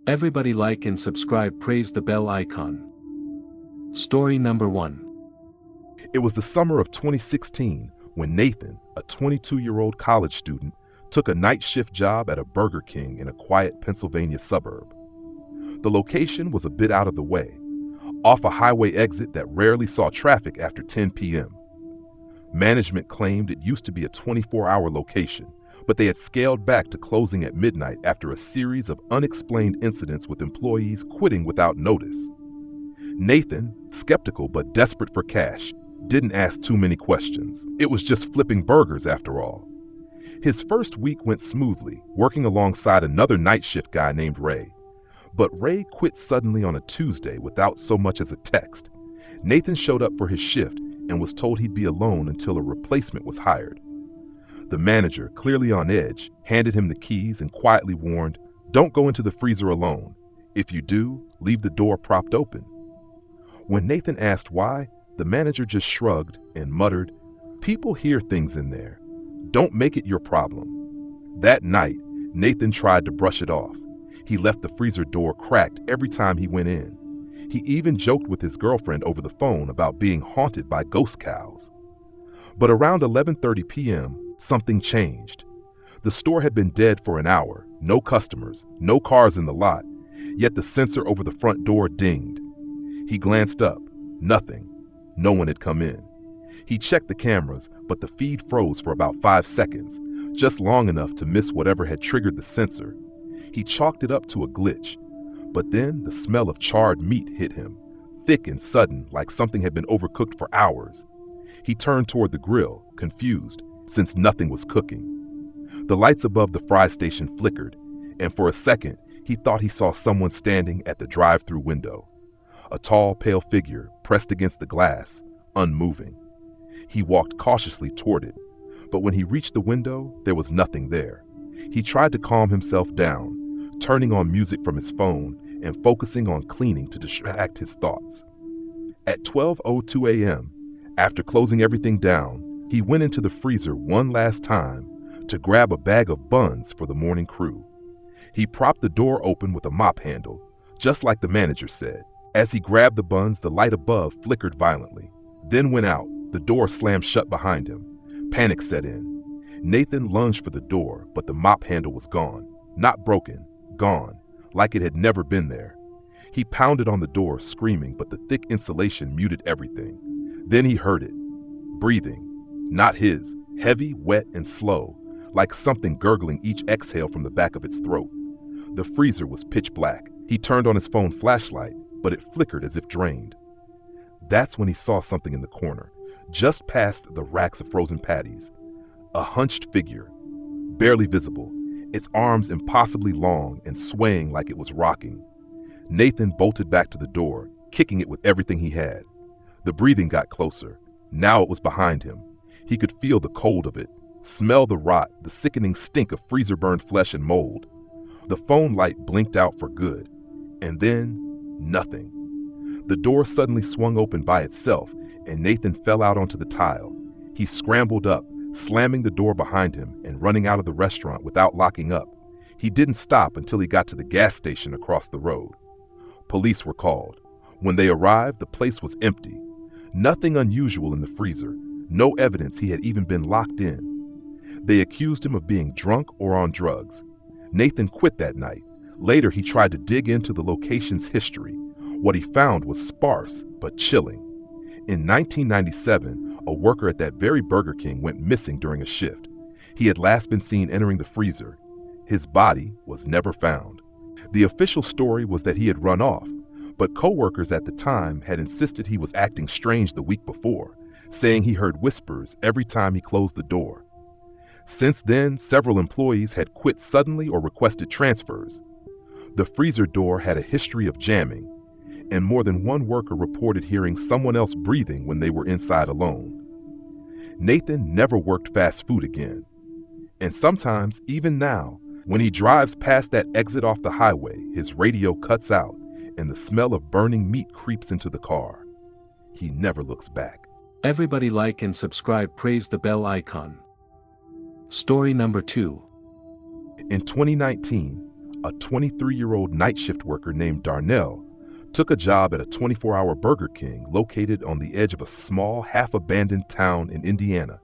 Everybody like and subscribe, praise the bell icon. Story number 1. It was the summer of 2016 when Nathan, a 22-year-old college student, took a night shift job at a Burger King in a quiet Pennsylvania suburb. The location was a bit out of the way, off a highway exit that rarely saw traffic after 10 p.m. Management claimed it used to be a 24-hour location, but they had scaled back to closing at midnight after a series of unexplained incidents with employees quitting without notice. Nathan, skeptical but desperate for cash, didn't ask too many questions. It was just flipping burgers after all. His first week went smoothly, working alongside another night shift guy named Ray. But Ray quit suddenly on a Tuesday without so much as a text. Nathan showed up for his shift and was told he'd be alone until a replacement was hired. The manager, clearly on edge, handed him the keys and quietly warned, "Don't go into the freezer alone. If you do, leave the door propped open." When Nathan asked why, the manager just shrugged and muttered, "People hear things in there. Don't make it your problem." That night, Nathan tried to brush it off. He left the freezer door cracked every time he went in. He even joked with his girlfriend over the phone about being haunted by ghost cows. But around 11:30 p.m., something changed. The store had been dead for an hour, no customers, no cars in the lot, yet the sensor over the front door dinged. He glanced up. Nothing. No one had come in. He checked the cameras, but the feed froze for about 5 seconds, just long enough to miss whatever had triggered the sensor. He chalked it up to a glitch, but then the smell of charred meat hit him, thick and sudden, like something had been overcooked for hours. He turned toward the grill, confused, since nothing was cooking. The lights above the fry station flickered, and for a second, he thought he saw someone standing at the drive-thru window. A tall, pale figure pressed against the glass, unmoving. He walked cautiously toward it, but when he reached the window, there was nothing there. He tried to calm himself down, turning on music from his phone and focusing on cleaning to distract his thoughts. At 12:02 a.m., after closing everything down, he went into the freezer one last time to grab a bag of buns for the morning crew. He propped the door open with a mop handle, just like the manager said. As he grabbed the buns, the light above flickered violently, then went out. The door slammed shut behind him. Panic set in. Nathan lunged for the door, but the mop handle was gone. Not broken, gone, like it had never been there. He pounded on the door, screaming, but the thick insulation muted everything. Then he heard it. Breathing. Not his. Heavy, wet, and slow, like something gurgling each exhale from the back of its throat. The freezer was pitch black. He turned on his phone flashlight, but it flickered as if drained. That's when he saw something in the corner, just past the racks of frozen patties. A hunched figure, barely visible, its arms impossibly long and swaying like it was rocking. Nathan bolted back to the door, kicking it with everything he had. The breathing got closer. Now it was behind him. He could feel the cold of it, smell the rot, the sickening stink of freezer-burned flesh and mold. The phone light blinked out for good, and then nothing. The door suddenly swung open by itself, and Nathan fell out onto the tile. He scrambled up, slamming the door behind him and running out of the restaurant without locking up. He didn't stop until he got to the gas station across the road. Police were called. When they arrived, the place was empty. Nothing unusual in the freezer, no evidence he had even been locked in. They accused him of being drunk or on drugs. Nathan quit that night. Later, he tried to dig into the location's history. What he found was sparse but chilling. In 1997, a worker at that very Burger King went missing during a shift. He had last been seen entering the freezer. His body was never found. The official story was that he had run off, but coworkers at the time had insisted he was acting strange the week before, saying he heard whispers every time he closed the door. Since then, several employees had quit suddenly or requested transfers. The freezer door had a history of jamming, and more than one worker reported hearing someone else breathing when they were inside alone. Nathan never worked fast food again. And sometimes, even now, when he drives past that exit off the highway, his radio cuts out and the smell of burning meat creeps into the car. He never looks back. Everybody like and subscribe, praise the bell icon. Story number 2. In 2019, A 23-year-old night shift worker named Darnell took a job at a 24-hour Burger King located on the edge of a small, half-abandoned town in Indiana.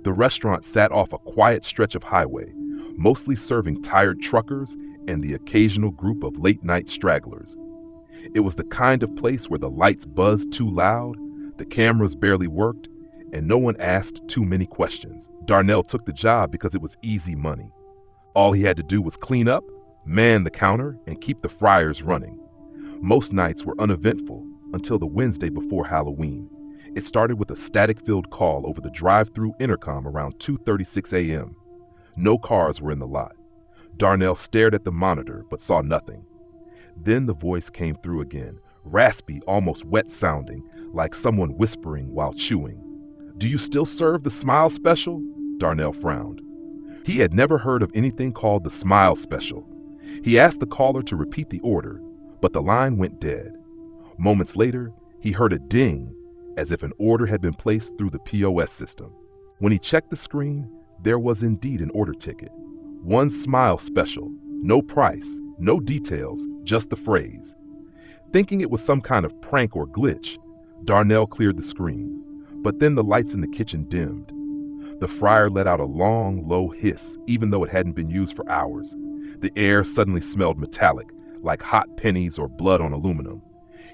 The restaurant sat off a quiet stretch of highway, mostly serving tired truckers and the occasional group of late-night stragglers. It was the kind of place where the lights buzzed too loud, the cameras barely worked, and no one asked too many questions. Darnell took the job because it was easy money. All he had to do was clean up, man the counter, and keep the fryers running. Most nights were uneventful until the Wednesday before Halloween. It started with a static-filled call over the drive-through intercom around 2:36 a.m. No cars were in the lot. Darnell stared at the monitor but saw nothing. Then the voice came through again, raspy, almost wet-sounding, like someone whispering while chewing. "Do you still serve the Smile Special?" Darnell frowned. He had never heard of anything called the Smile Special. He asked the caller to repeat the order, but the line went dead. Moments later, he heard a ding, as if an order had been placed through the POS system. When he checked the screen, there was indeed an order ticket. One Smile Special, no price, no details, just the phrase. Thinking it was some kind of prank or glitch, Darnell cleared the screen, but then the lights in the kitchen dimmed. The fryer let out a long, low hiss, even though it hadn't been used for hours. The air suddenly smelled metallic, like hot pennies or blood on aluminum.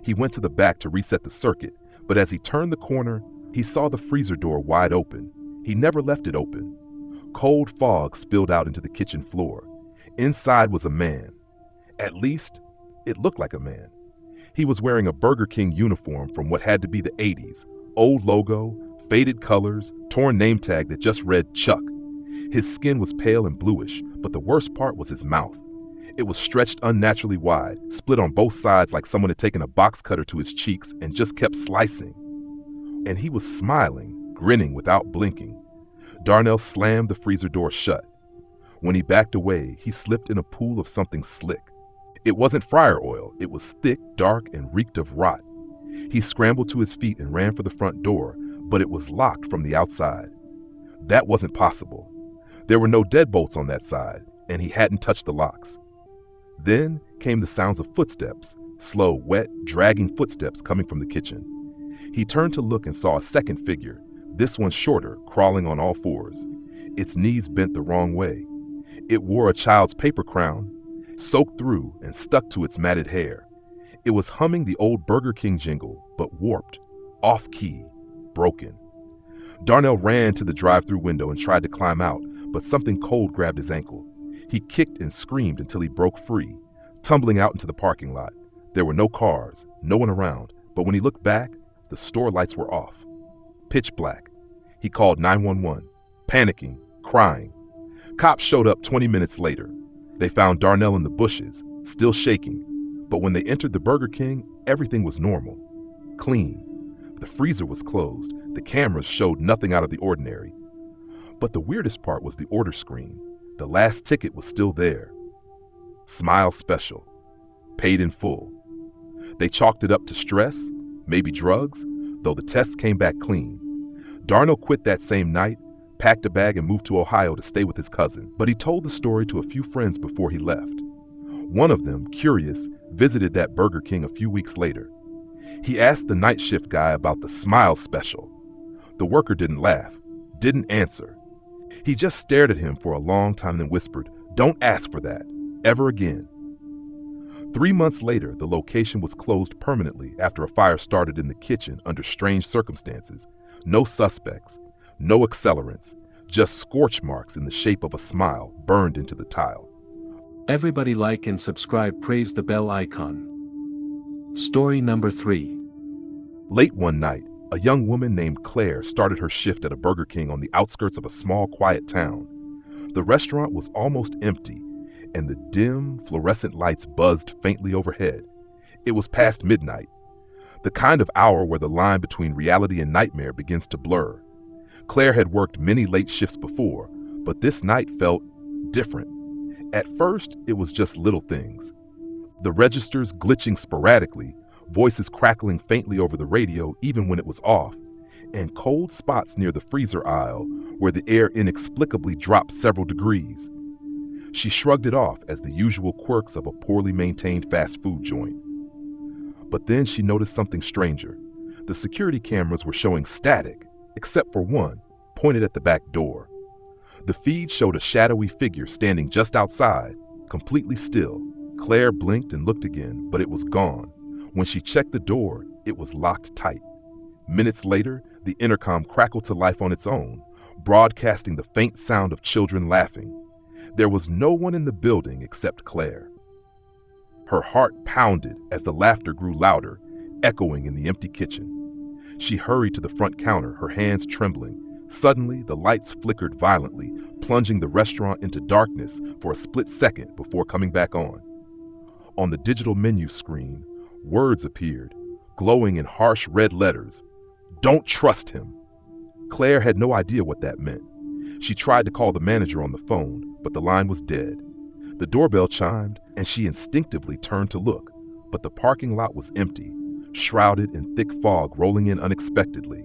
He went to the back to reset the circuit, but as he turned the corner, he saw the freezer door wide open. He never left it open. Cold fog spilled out into the kitchen floor. Inside was a man. At least, it looked like a man. He was wearing a Burger King uniform from what had to be the 80s. Old logo, faded colors, torn name tag that just read Chuck. His skin was pale and bluish, but the worst part was his mouth. It was stretched unnaturally wide, split on both sides like someone had taken a box cutter to his cheeks and just kept slicing. And he was smiling, grinning without blinking. Darnell slammed the freezer door shut. When he backed away, he slipped in a pool of something slick. It wasn't fryer oil. It was thick, dark, and reeked of rot. He scrambled to his feet and ran for the front door, but it was locked from the outside. That wasn't possible. There were no deadbolts on that side, and he hadn't touched the locks. Then came the sounds of footsteps, slow, wet, dragging footsteps coming from the kitchen. He turned to look and saw a second figure, this one shorter, crawling on all fours. Its knees bent the wrong way. It wore a child's paper crown, soaked through and stuck to its matted hair. It was humming the old Burger King jingle, but warped, off-key, broken. Darnell ran to the drive-through window and tried to climb out, but something cold grabbed his ankle. He kicked and screamed until he broke free, tumbling out into the parking lot. There were no cars, no one around, but when he looked back, the store lights were off. Pitch black. He called 911, panicking, crying. Cops showed up 20 minutes later. They found Darnell in the bushes, still shaking, but when they entered the Burger King, everything was normal, clean. The freezer was closed. The cameras showed nothing out of the ordinary. But the weirdest part was the order screen. The last ticket was still there. Smile Special. Paid in full. They chalked it up to stress, maybe drugs, though the tests came back clean. Darnell quit that same night, packed a bag and moved to Ohio to stay with his cousin. But he told the story to a few friends before he left. One of them, curious, visited that Burger King a few weeks later. He asked the night shift guy about the Smile Special. The worker didn't laugh, didn't answer. He just stared at him for a long time and whispered, "Don't ask for that, ever again." 3 months later, the location was closed permanently after a fire started in the kitchen under strange circumstances. No suspects, no accelerants, just scorch marks in the shape of a smile burned into the tile. Everybody like and subscribe, praise the bell icon. Story number 3. Late one night, a young woman named Claire started her shift at a Burger King on the outskirts of a small, quiet town. The restaurant was almost empty, and the dim, fluorescent lights buzzed faintly overhead. It was past midnight, the kind of hour where the line between reality and nightmare begins to blur. Claire had worked many late shifts before, but this night felt different. At first, it was just little things. The registers glitching sporadically, voices crackling faintly over the radio even when it was off, and cold spots near the freezer aisle where the air inexplicably dropped several degrees. She shrugged it off as the usual quirks of a poorly maintained fast food joint. But then she noticed something stranger. The security cameras were showing static, except for one, pointed at the back door. The feed showed a shadowy figure standing just outside, completely still. Claire blinked and looked again, but it was gone. When she checked the door, it was locked tight. Minutes later, the intercom crackled to life on its own, broadcasting the faint sound of children laughing. There was no one in the building except Claire. Her heart pounded as the laughter grew louder, echoing in the empty kitchen. She hurried to the front counter, her hands trembling. Suddenly, the lights flickered violently, plunging the restaurant into darkness for a split second before coming back on. On the digital menu screen, words appeared, glowing in harsh red letters. "Don't trust him." Claire had no idea what that meant. She tried to call the manager on the phone, but the line was dead. The doorbell chimed, and she instinctively turned to look, but the parking lot was empty, shrouded in thick fog rolling in unexpectedly.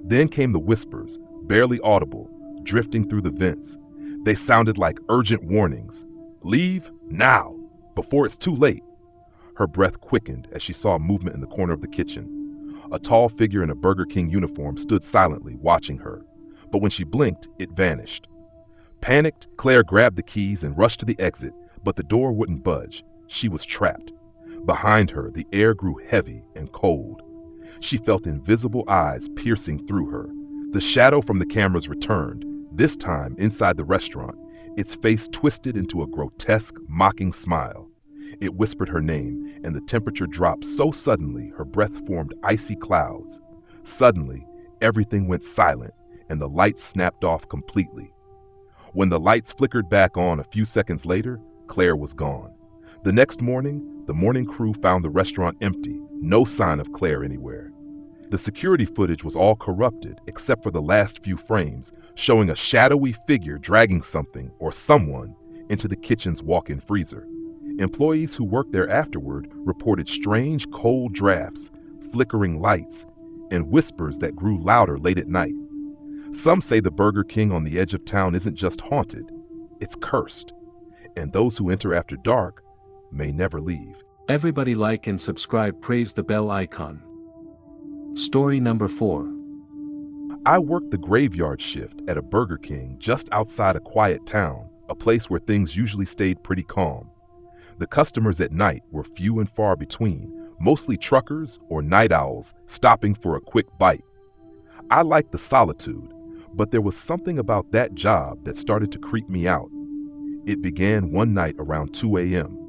Then came the whispers, barely audible, drifting through the vents. They sounded like urgent warnings. "Leave now, before it's too late." Her breath quickened as she saw movement in the corner of the kitchen. A tall figure in a Burger King uniform stood silently, watching her. But when she blinked, it vanished. Panicked, Claire grabbed the keys and rushed to the exit, but the door wouldn't budge. She was trapped. Behind her, the air grew heavy and cold. She felt invisible eyes piercing through her. The shadow from the cameras returned, this time inside the restaurant, its face twisted into a grotesque, mocking smile. It whispered her name, and the temperature dropped so suddenly her breath formed icy clouds. Suddenly, everything went silent, and the lights snapped off completely. When the lights flickered back on a few seconds later, Claire was gone. The next morning, the morning crew found the restaurant empty, no sign of Claire anywhere. The security footage was all corrupted except for the last few frames, showing a shadowy figure dragging something or someone into the kitchen's walk-in freezer. Employees who worked there afterward reported strange cold drafts, flickering lights, and whispers that grew louder late at night. Some say the Burger King on the edge of town isn't just haunted, it's cursed, and those who enter after dark may never leave. Everybody like and subscribe, praise the bell icon. Story number 4. I worked the graveyard shift at a Burger King just outside a quiet town, a place where things usually stayed pretty calm. The customers at night were few and far between, mostly truckers or night owls stopping for a quick bite. I liked the solitude, but there was something about that job that started to creep me out. It began one night around 2 a.m.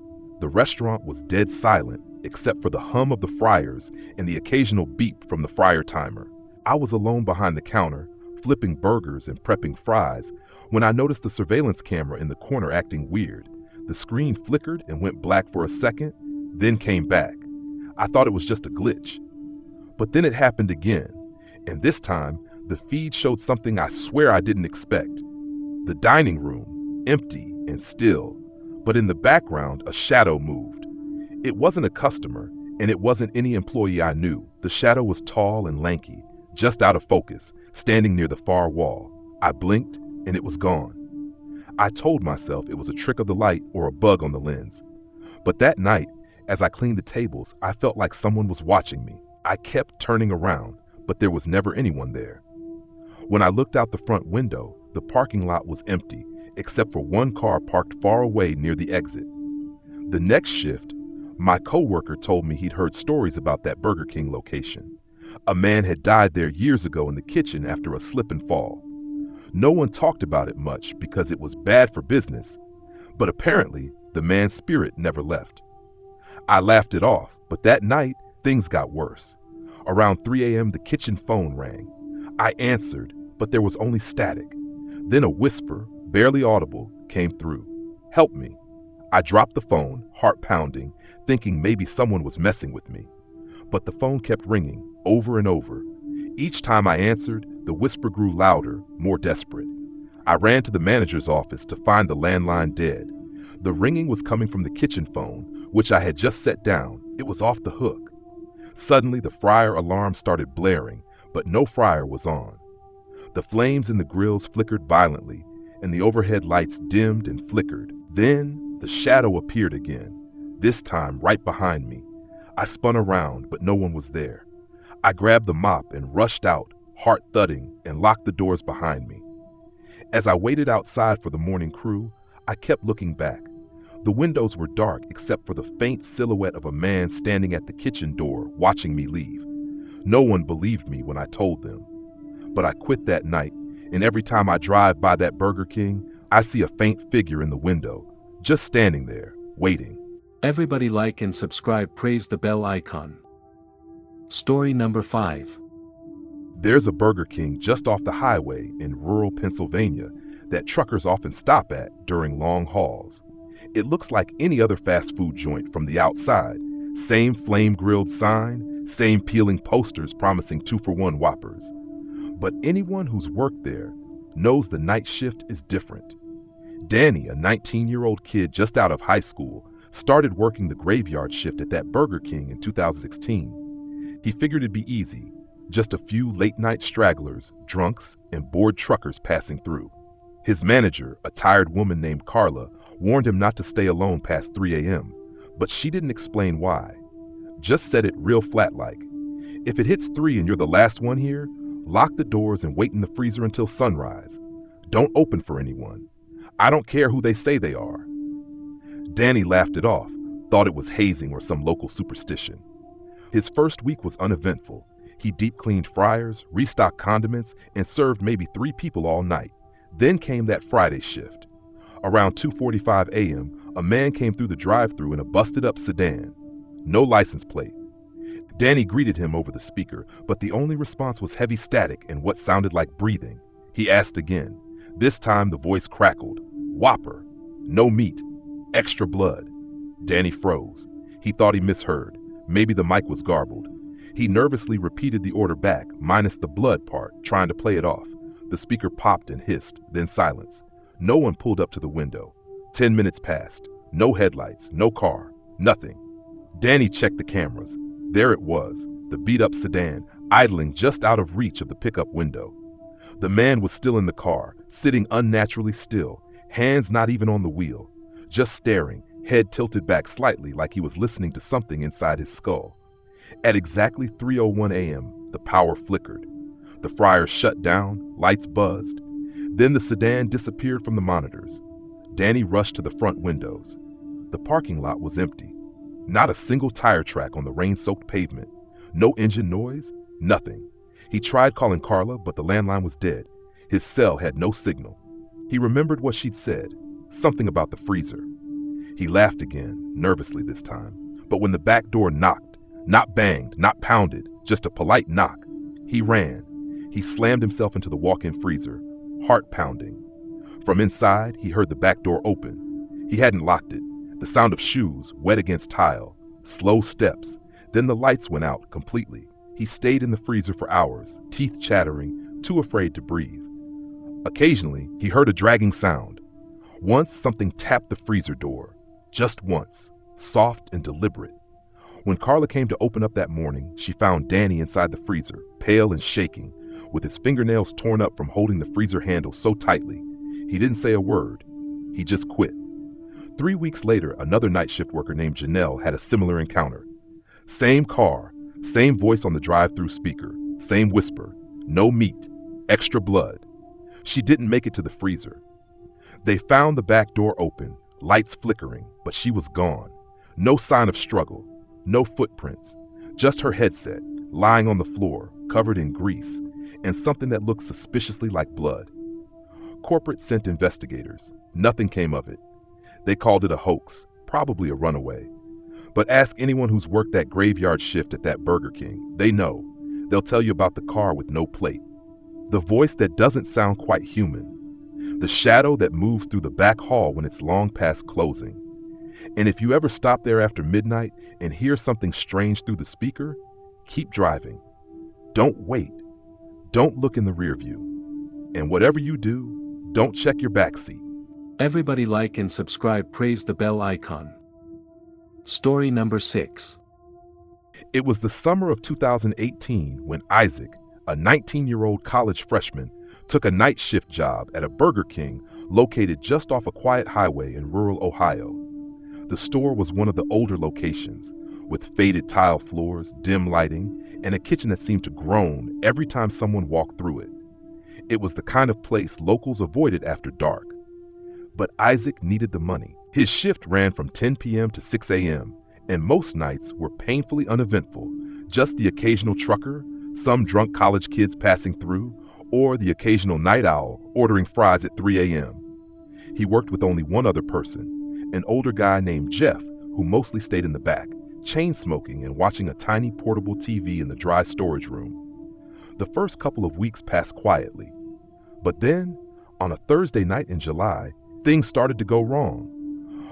The restaurant was dead silent except for the hum of the fryers and the occasional beep from the fryer timer. I was alone behind the counter, flipping burgers and prepping fries, when I noticed the surveillance camera in the corner acting weird. The screen flickered and went black for a second, then came back. I thought it was just a glitch. But then it happened again, and this time, the feed showed something I swear I didn't expect. The dining room, empty and still, but in the background, a shadow moved. It wasn't a customer, and it wasn't any employee I knew. The shadow was tall and lanky, just out of focus, standing near the far wall. I blinked, and it was gone. I told myself it was a trick of the light or a bug on the lens. But that night, as I cleaned the tables, I felt like someone was watching me. I kept turning around, but there was never anyone there. When I looked out the front window, the parking lot was empty, except for one car parked far away near the exit. The next shift, my coworker told me he'd heard stories about that Burger King location. A man had died there years ago in the kitchen after a slip and fall. No one talked about it much because it was bad for business, but apparently the man's spirit never left. I laughed it off, but that night, things got worse. Around 3 a.m., the kitchen phone rang. I answered, but there was only static. Then a whisper, barely audible, came through. "Help me." I dropped the phone, heart pounding, thinking maybe someone was messing with me. But the phone kept ringing, over and over. Each time I answered, the whisper grew louder, more desperate. I ran to the manager's office to find the landline dead. The ringing was coming from the kitchen phone, which I had just set down. It was off the hook. Suddenly, the fryer alarm started blaring, but no fryer was on. The flames in the grills flickered violently, and the overhead lights dimmed and flickered. Then the shadow appeared again, this time right behind me. I spun around, but no one was there. I grabbed the mop and rushed out, heart thudding, and locked the doors behind me. As I waited outside for the morning crew, I kept looking back. The windows were dark except for the faint silhouette of a man standing at the kitchen door, watching me leave. No one believed me when I told them. But I quit that night, and every time I drive by that Burger King, I see a faint figure in the window, just standing there, waiting. Everybody like and subscribe, praise the bell icon. Story number 5. There's a Burger King just off the highway in rural Pennsylvania that truckers often stop at during long hauls. It looks like any other fast food joint from the outside. Same flame-grilled sign, same peeling posters promising 2-for-1 Whoppers. But anyone who's worked there knows the night shift is different. Danny, a 19-year-old kid just out of high school, started working the graveyard shift at that Burger King in 2016. He figured it'd be easy, just a few late-night stragglers, drunks, and bored truckers passing through. His manager, a tired woman named Carla, warned him not to stay alone past 3 a.m., but she didn't explain why. Just said it real flat-like. If it hits 3 and you're the last one here, lock the doors and wait in the freezer until sunrise. Don't open for anyone. I don't care who they say they are. Danny laughed it off, thought it was hazing or some local superstition. His first week was uneventful. He deep-cleaned fryers, restocked condiments, and served maybe 3 people all night. Then came that Friday shift. Around 2:45 a.m., a man came through the drive-thru in a busted-up sedan. No license plate. Danny greeted him over the speaker, but the only response was heavy static and what sounded like breathing. He asked again. This time the voice crackled. Whopper. No meat. Extra blood. Danny froze. He thought he misheard. Maybe the mic was garbled. He nervously repeated the order back, minus the blood part, trying to play it off. The speaker popped and hissed, then silence. No one pulled up to the window. 10 minutes passed. No headlights, no car, nothing. Danny checked the cameras. There it was, the beat-up sedan, idling just out of reach of the pickup window. The man was still in the car, sitting unnaturally still, hands not even on the wheel, just staring, head tilted back slightly like he was listening to something inside his skull. At exactly 3:01 a.m., the power flickered. The fryers shut down, lights buzzed. Then the sedan disappeared from the monitors. Danny rushed to the front windows. The parking lot was empty. Not a single tire track on the rain-soaked pavement. No engine noise, nothing. He tried calling Carla, but the landline was dead. His cell had no signal. He remembered what she'd said, something about the freezer. He laughed again, nervously this time. But when the back door knocked, not banged, not pounded, just a polite knock, he ran. He slammed himself into the walk-in freezer, heart pounding. From inside, he heard the back door open. He hadn't locked it. The sound of shoes, wet against tile, slow steps. Then the lights went out completely. He stayed in the freezer for hours, teeth chattering, too afraid to breathe. Occasionally, he heard a dragging sound. Once, something tapped the freezer door. Just once, soft and deliberate. When Carla came to open up that morning, she found Danny inside the freezer, pale and shaking, with his fingernails torn up from holding the freezer handle so tightly. He didn't say a word. He just quit. 3 weeks later, another night shift worker named Janelle had a similar encounter. Same car, same voice on the drive-thru speaker, same whisper, no meat, extra blood. She didn't make it to the freezer. They found the back door open, lights flickering, but she was gone. No sign of struggle, no footprints, just her headset, lying on the floor, covered in grease, and something that looked suspiciously like blood. Corporate sent investigators. Nothing came of it. They called it a hoax, probably a runaway. But ask anyone who's worked that graveyard shift at that Burger King. They know. They'll tell you about the car with no plate. The voice that doesn't sound quite human. The shadow that moves through the back hall when it's long past closing. And if you ever stop there after midnight and hear something strange through the speaker, keep driving. Don't wait. Don't look in the rear view. And whatever you do, don't check your back seat. Everybody like and subscribe, praise the bell icon. Story number 6. It was the summer of 2018 when Isaac, a 19-year-old college freshman, took a night shift job at a Burger King located just off a quiet highway in rural Ohio. The store was one of the older locations, with faded tile floors, dim lighting, and a kitchen that seemed to groan every time someone walked through it. It was the kind of place locals avoided after dark. But Isaac needed the money. His shift ran from 10 p.m. to 6 a.m., and most nights were painfully uneventful, just the occasional trucker, some drunk college kids passing through, or the occasional night owl ordering fries at 3 a.m. He worked with only one other person, an older guy named Jeff, who mostly stayed in the back, chain smoking and watching a tiny portable TV in the dry storage room. The first couple of weeks passed quietly. But then, on a Thursday night in July, things started to go wrong.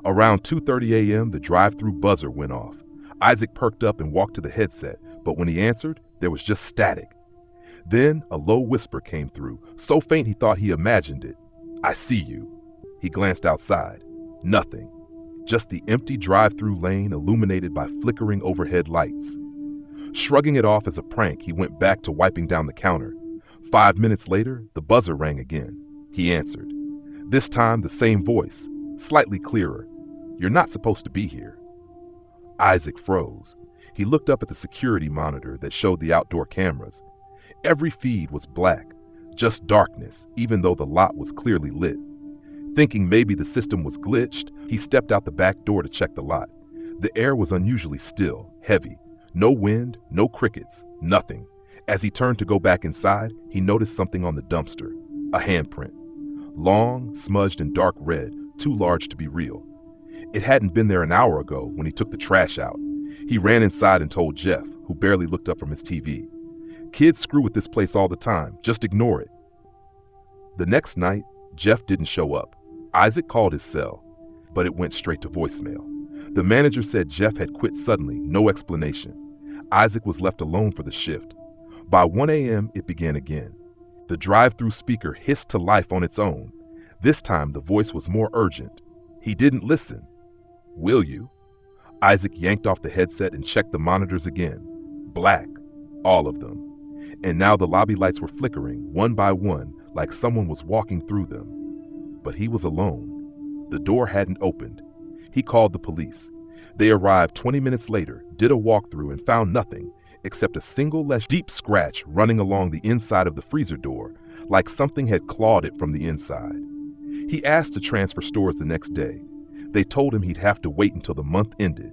Around 2:30 a.m., the drive-through buzzer went off. Isaac perked up and walked to the headset, but when he answered, there was just static. Then a low whisper came through, so faint he thought he imagined it. "I see you." He glanced outside. Nothing. Just the empty drive-through lane illuminated by flickering overhead lights. Shrugging it off as a prank, he went back to wiping down the counter. 5 minutes later, the buzzer rang again. He answered. This time, the same voice, slightly clearer. "You're not supposed to be here." Isaac froze. He looked up at the security monitor that showed the outdoor cameras. Every feed was black, just darkness, even though the lot was clearly lit. Thinking maybe the system was glitched, he stepped out the back door to check the lot. The air was unusually still, heavy. No wind, no crickets, nothing. As he turned to go back inside, he noticed something on the dumpster, a handprint. Long, smudged and dark red, too large to be real. It hadn't been there an hour ago when he took the trash out. He ran inside and told Jeff, who barely looked up from his TV. "Kids screw with this place all the time. Just ignore it." The next night, Jeff didn't show up. Isaac called his cell, but it went straight to voicemail. The manager said Jeff had quit suddenly, no explanation. Isaac was left alone for the shift. By 1 a.m., it began again. The drive-through speaker hissed to life on its own. This time, the voice was more urgent. He didn't listen. "Will you?" Isaac yanked off the headset and checked the monitors again. Black, all of them. And now the lobby lights were flickering, one by one, like someone was walking through them. But he was alone. The door hadn't opened. He called the police. They arrived 20 minutes later, did a walkthrough, and found nothing except a single less deep scratch running along the inside of the freezer door, like something had clawed it from the inside. He asked to transfer stores the next day. They told him he'd have to wait until the month ended.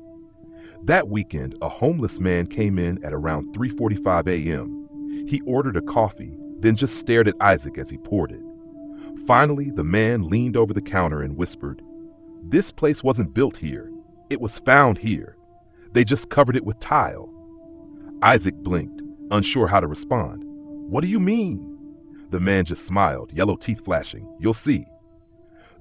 That weekend, a homeless man came in at around 3:45 a.m. He ordered a coffee, then just stared at Isaac as he poured it. Finally, the man leaned over the counter and whispered, "This place wasn't built here. It was found here. They just covered it with tile." Isaac blinked, unsure how to respond. "What do you mean?" The man just smiled, yellow teeth flashing. "You'll see."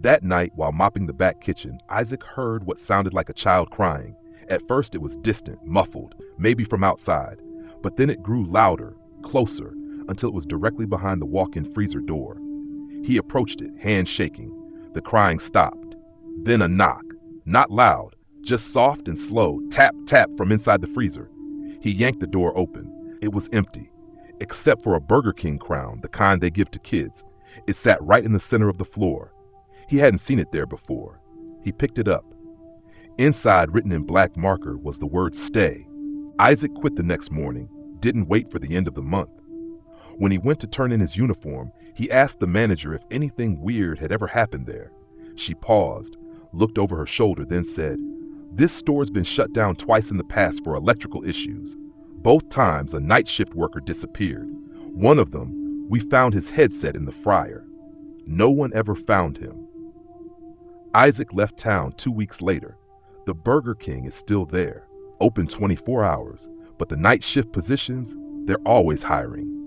That night, while mopping the back kitchen, Isaac heard what sounded like a child crying. At first, it was distant, muffled, maybe from outside. But then it grew louder, closer, until it was directly behind the walk-in freezer door. He approached it, hands shaking. The crying stopped. Then a knock. Not loud, just soft and slow, tap, tap from inside the freezer. He yanked the door open. It was empty, except for a Burger King crown, the kind they give to kids. It sat right in the center of the floor. He hadn't seen it there before. He picked it up. Inside, written in black marker, was the word "stay." Isaac quit the next morning, didn't wait for the end of the month. When he went to turn in his uniform, he asked the manager if anything weird had ever happened there. She paused, looked over her shoulder, then said, "This store's been shut down twice in the past for electrical issues. Both times, a night shift worker disappeared. One of them, we found his headset in the fryer. No one ever found him." Isaac left town 2 weeks later. The Burger King is still there, open 24 hours, but the night shift positions, they're always hiring.